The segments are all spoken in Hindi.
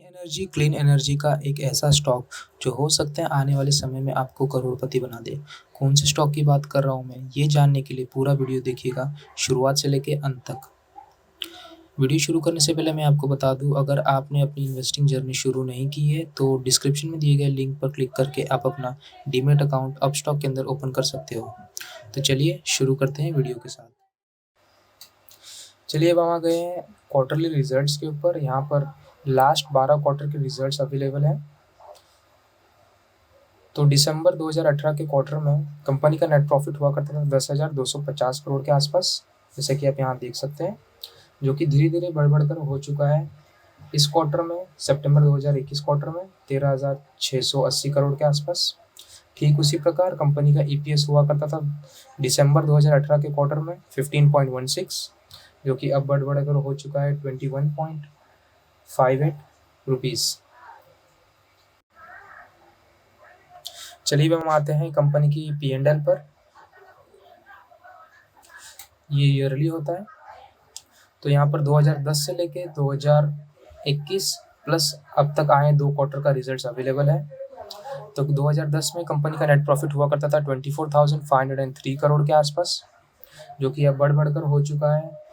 क्लीन एनर्जी का एक ऐसा स्टॉक जो हो सकता है आने वाले समय में आपको करोड़पति बना दे। कौन से स्टॉक की बात कर रहा हूँ मैं, ये जानने के लिए पूरा वीडियो देखिएगा शुरुआत से लेके अंत तक। वीडियो शुरू करने से पहले मैं आपको बता दूँ, अगर आपने अपनी इन्वेस्टिंग जर्नी शुरू नहीं की है तो डिस्क्रिप्शन में दिए गए लिंक पर क्लिक करके आप अपना डीमैट अकाउंट अपस्टॉक के अंदर ओपन कर सकते हो। तो चलिए शुरू करते हैं वीडियो के साथ। चलिए अब हम आ गए हैं क्वार्टरली रिजल्ट्स के ऊपर। यहाँ पर लास्ट 12 क्वार्टर के रिजल्ट्स अवेलेबल हैं। तो दिसंबर 2018 के क्वार्टर में कंपनी का नेट प्रॉफिट हुआ करता था 10,250 करोड़ के आसपास, जैसे कि आप यहाँ देख सकते हैं, जो कि धीरे धीरे बढ़कर हो चुका है इस क्वार्टर में, सितंबर 2021 क्वार्टर में 13,680 करोड़ के आसपास। ठीक उसी प्रकार कंपनी का ईपीएस हुआ करता था दिसंबर 2018 के क्वार्टर में 15.16, जो कि अब बढ़कर हो चुका है 21.58 रुपीज़। चलिए हम आते हैं कंपनी की P&L पर। ये ईयरली होता है, तो यहाँ पर 2010 से लेके 2021 प्लस अब तक आए 2 क्वार्टर का रिजल्ट्स अवेलेबल है। तो 2010 में कंपनी का नेट प्रॉफिट हुआ करता था 24,503 करोड़ के आसपास, जो कि अब बढ़कर हो चुका है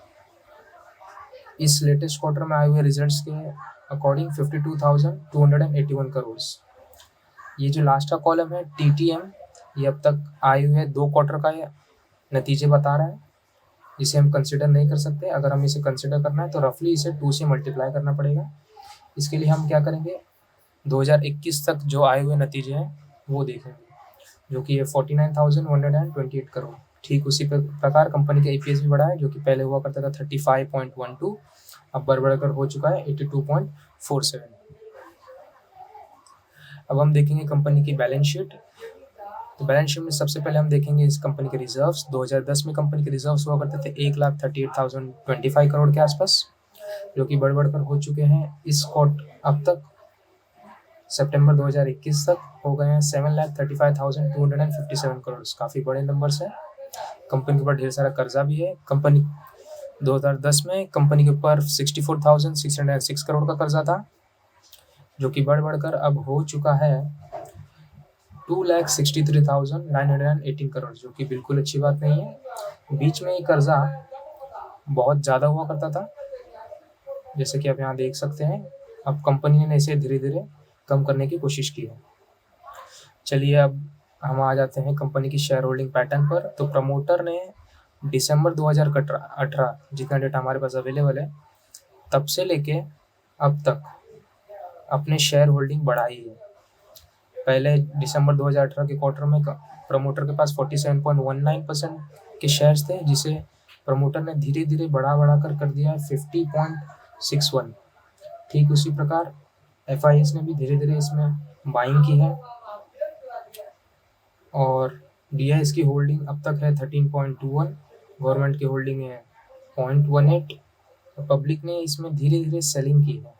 इस लेटेस्ट क्वार्टर में आए हुए रिजल्ट्स के अकॉर्डिंग 52,281 करोड़। ये जो लास्ट का कॉलम है TTM, ये अब तक आए हुए 2 क्वार्टर का नतीजे बता रहा है। इसे हम कंसिडर नहीं कर सकते। अगर हम इसे कंसिडर करना है तो रफली इसे 2 से मल्टीप्लाई करना पड़ेगा। इसके लिए हम क्या करेंगे, 2021 तक जो आए हुए नतीजे हैं वो देखेंगे, जो कि ये 49,128 करोड़। ठीक उसी प्रकार कंपनी का EPS भी बढ़ा है, जो कि पहले हुआ करता था 35.12, अब बढ़कर हो चुका है 82.47। अब हम देखेंगे कंपनी की बैलेंस शीट। तो बैलेंस शीट में सबसे पहले हम देखेंगे इस कंपनी के रिजर्व्स। 2010 में कंपनी के रिजर्व्स हुआ करते थे 1,38,025 करोड़ के आसपास, जो कि बढ़कर हो चुके हैं इस अब तक सितंबर 2021 तक हो गए हैं 7,35,257 करोड़। काफ़ी बड़े नंबर्स हैं। कंपनी के ऊपर ढेर सारा कर्जा भी है। कंपनी 2010 में कंपनी के ऊपर 64,606 करोड़ का कर्जा था, जो कि बढ़कर अब हो चुका है 2,63,918 करोड़, जो कि बिल्कुल अच्छी बात नहीं है। बीच में ये कर्जा बहुत ज़्यादा हुआ करता था, जैसे कि आप यहाँ देख सकते हैं। अब कंपनी ने इसे धीरे धीरे कम करने की कोशिश की है। चलिए अब हम आ जाते हैं कंपनी की शेयर होल्डिंग पैटर्न पर। तो प्रमोटर ने दिसंबर 2018, जितना डेटा हमारे पास अवेलेबल है, तब से लेके अब तक अपने शेयर होल्डिंग बढ़ाई है। पहले दिसंबर 2018 के क्वार्टर में प्रमोटर के पास 47.19% के शेयर्स थे, जिसे प्रमोटर ने धीरे धीरे बढ़ा कर दिया है 50.61। ठीक उसी प्रकार FIS ने भी धीरे धीरे इसमें बाइंग की है, और DIS की होल्डिंग अब तक है 13.21, गवर्नमेंट की होल्डिंग है 0.18। पब्लिक ने इसमें धीरे धीरे सेलिंग की है,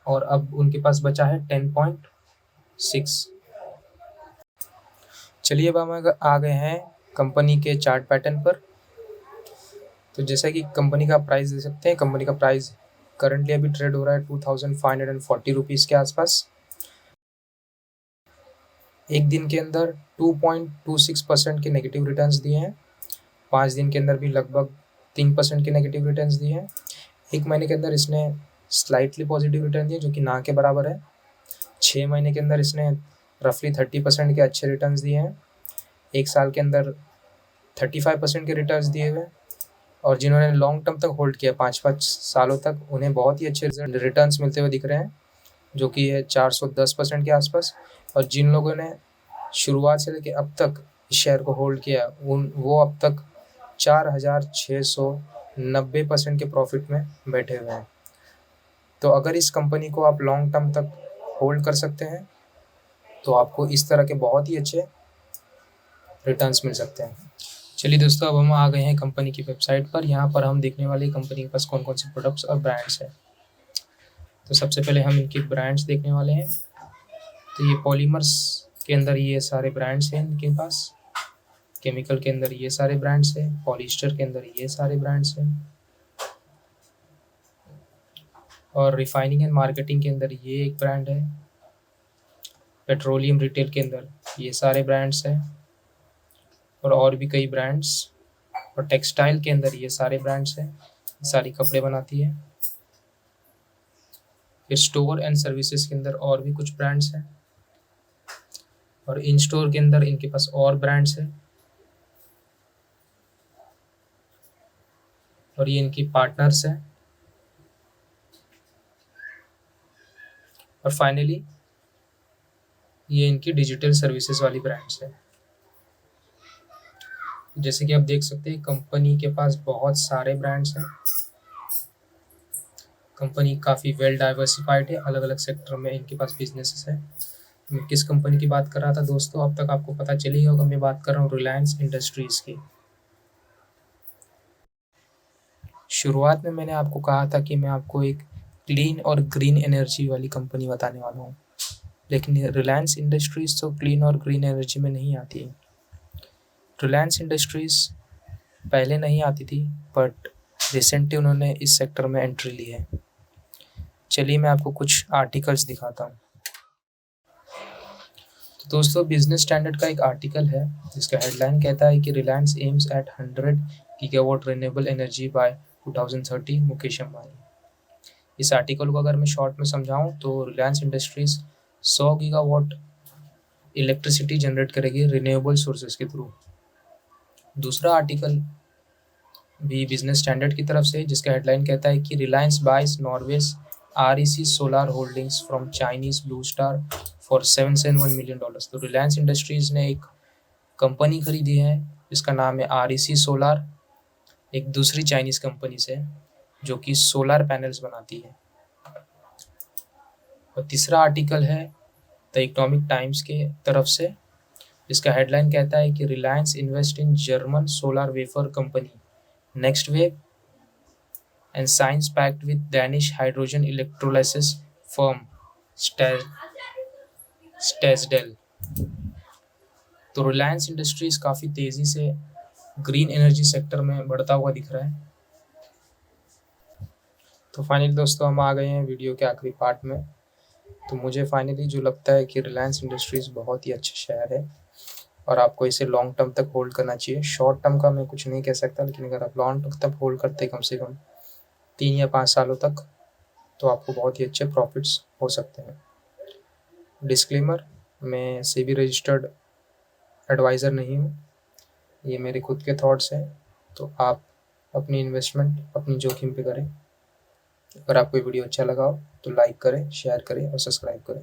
और अब उनके पास बचा है 10.6। चलिए अब हम आ गए हैं कंपनी के चार्ट पैटर्न पर। तो जैसा कि कंपनी का प्राइस दे सकते हैं, कंपनी का प्राइस करंटली अभी ट्रेड हो रहा है 2,540 रुपीज़ के आसपास। एक दिन के अंदर 2.26% के नेगेटिव रिटर्न्स दिए हैं। 5 दिन के अंदर भी लगभग 3% के नेगेटिव रिटर्न्स दिए हैं। 1 महीने के अंदर इसने स्लाइटली पॉजिटिव रिटर्न दिए, जो कि ना के बराबर है। 6 महीने के अंदर इसने रफली 30% के अच्छे रिटर्न्स दिए हैं। 1 साल के अंदर 35% के रिटर्न्स दिए हुए, और जिन्होंने लॉन्ग टर्म तक होल्ड किया 5-5 सालों तक, उन्हें बहुत ही अच्छे रिटर्न्स मिलते हुए दिख रहे हैं, जो कि है 410% के आसपास। और जिन लोगों ने शुरुआत से लेकर अब तक इस शेयर को होल्ड किया, वो अब तक 4,690% के प्रॉफिट में बैठे हुए हैं। तो अगर इस कंपनी को आप लॉन्ग टर्म तक होल्ड कर सकते हैं तो आपको इस तरह के बहुत ही अच्छे रिटर्न्स मिल सकते हैं। चलिए दोस्तों, अब हम आ गए हैं कंपनी की वेबसाइट पर। यहाँ पर हम देखने वाले कंपनी के पास कौन कौन से प्रोडक्ट्स और ब्रांड्स हैं। तो सबसे पहले हम इनकी ब्रांड्स देखने वाले हैं। तो ये पॉलीमर्स के अंदर ये सारे ब्रांड्स हैं इनके पास, केमिकल के अंदर ये सारे ब्रांड्स हैं, पॉलिस्टर के अंदर ये सारे ब्रांड्स हैं, और रिफाइनिंग एंड मार्केटिंग के अंदर ये एक ब्रांड है। पेट्रोलियम रिटेल के अंदर ये सारे ब्रांड्स हैं और भी कई ब्रांड्स। और टेक्सटाइल के अंदर ये सारे ब्रांड्स हैं, सारी कपड़े बनाती है। फिर स्टोर एंड सर्विसेज के अंदर और भी कुछ ब्रांड्स हैं और इन स्टोर के अंदर इनके पास और ब्रांड्स हैं और ये इनकी पार्टनर्स हैं। और फाइनली ये इनकी डिजिटल सर्विसेज वाली ब्रांड्स है। जैसे कि आप देख सकते हैं कंपनी के पास बहुत सारे ब्रांड्स हैं। कंपनी काफ़ी वेल डाइवर्सिफाइड है, अलग अलग सेक्टर में इनके पास बिजनेसेस है। मैं किस कंपनी की बात कर रहा था दोस्तों, अब तक आपको पता चल ही होगा। मैं बात कर रहा हूँ रिलायंस इंडस्ट्रीज़ की। शुरुआत में मैंने आपको कहा था कि मैं आपको एक क्लीन और ग्रीन एनर्जी वाली कंपनी बताने वाला हूँ, लेकिन रिलायंस इंडस्ट्रीज़ तो क्लीन और ग्रीन एनर्जी में नहीं आती है। रिलायंस इंडस्ट्रीज़ पहले नहीं आती थी, बट रिसेंटली उन्होंने इस सेक्टर में एंट्री ली है। चलिए मैं आपको कुछ आर्टिकल्स दिखाता हूँ। तो दोस्तों बिजनेस स्टैंडर्ड का एक आर्टिकल है जिसका हेडलाइन कहता है कि Reliance aims at 100 gigawatt renewable energy by 2030, Mukesh Ambani. इस आर्टिकल को अगर मैं शॉर्ट में समझाऊं तो Reliance Industries 100 gigawatt electricity generate करेगी रिन्यूएबल सोर्सेज के थ्रू। दूसरा आर्टिकल भी बिजनेस स्टैंडर्ड की तरफ से जिसका हेडलाइन कहता है कि Reliance buys Norway's REC solar holdings from Chinese Blue Star for $771 million. तो रिलायंस इंडस्ट्रीज ने एक कंपनी खरीदी है जिसका नाम है REC सोलार, एक दूसरी चाइनीज कंपनी से जो कि सोलार पैनल्स बनाती है। और तीसरा आर्टिकल है द इकोनॉमिक टाइम्स के तरफ से जिसका हेडलाइन कहता है कि Reliance invest in German solar wafer company NexWafe and signs pact with Danish hydrogen electrolysis firm Stiesdal. तो रिलायंस इंडस्ट्रीज काफ़ी तेज़ी से ग्रीन एनर्जी सेक्टर में बढ़ता हुआ दिख रहा है। तो फाइनली दोस्तों हम आ गए हैं वीडियो के आखिरी पार्ट में। तो मुझे फाइनली जो लगता है कि रिलायंस इंडस्ट्रीज़ बहुत ही अच्छा शेयर है और आपको इसे लॉन्ग टर्म तक होल्ड करना चाहिए। शॉर्ट टर्म का मैं कुछ नहीं कह सकता, लेकिन अगर आप लॉन्ग टर्म तक होल्ड करते कम से कम 3 या 5 सालों तक, तो आपको बहुत ही अच्छे प्रॉफिट्स हो सकते हैं। डिस्क्लेमर, मैं सेबी रजिस्टर्ड एडवाइज़र नहीं हूँ, ये मेरे खुद के थॉट्स हैं। तो आप अपनी इन्वेस्टमेंट अपनी जोखिम पे करें। अगर आपको वीडियो अच्छा लगा हो तो लाइक करें, शेयर करें और सब्सक्राइब करें।